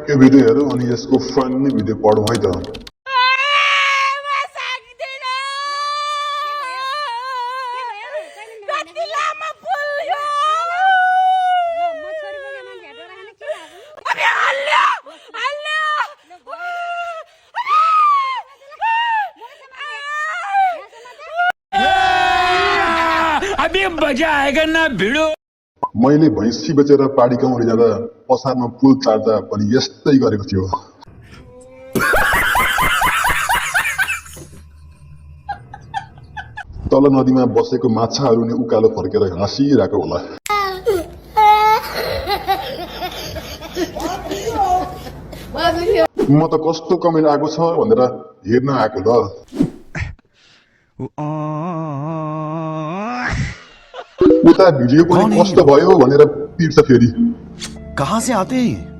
यो भिडियो हेरौँ अनि यसको फनी भिडियो पढौँ है त। अभी मजा आएगा ना भिडो। मैले भैँसी बेचेर पाडी गाउँ जाँदा पसारमा पुल चाड्दा पनि यस्तै गरेको थियो। तल नदीमा बसेको माछाहरू नि उकालो फर्केर हाँसिरहेको होला। म त कस्तो कमेन्ट आएको छ भनेर हेर्न आएको ल। उता भिडियो पनि कस्तो भयो भनेर पिर्छ फेरि। कहाँ से आते हैं?